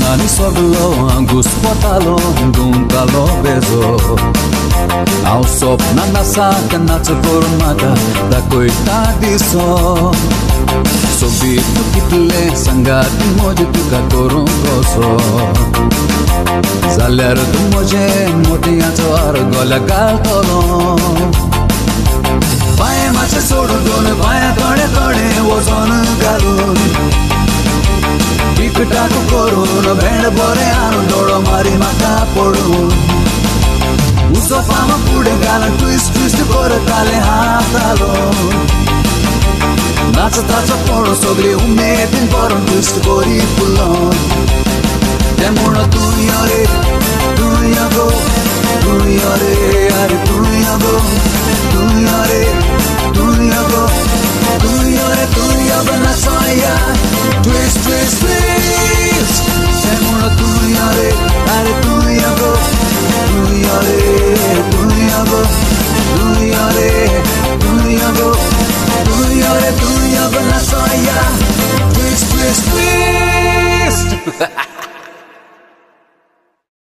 Konkani sorlo angus potalo duntalo bezo Ao sopna nasa kanach pormata da koita diso Sobi tukitle sangat moje tuka koron koso Zaler tu moje motiya char gola gal tolo Bae mache sodu don bae tode tode wozon galu Tiktaku korun band bore anu dodo mari maka podu Uso fama pude gala twist kore kale hatalo Nacha tacha podo sogli umedin poron twist kori pulon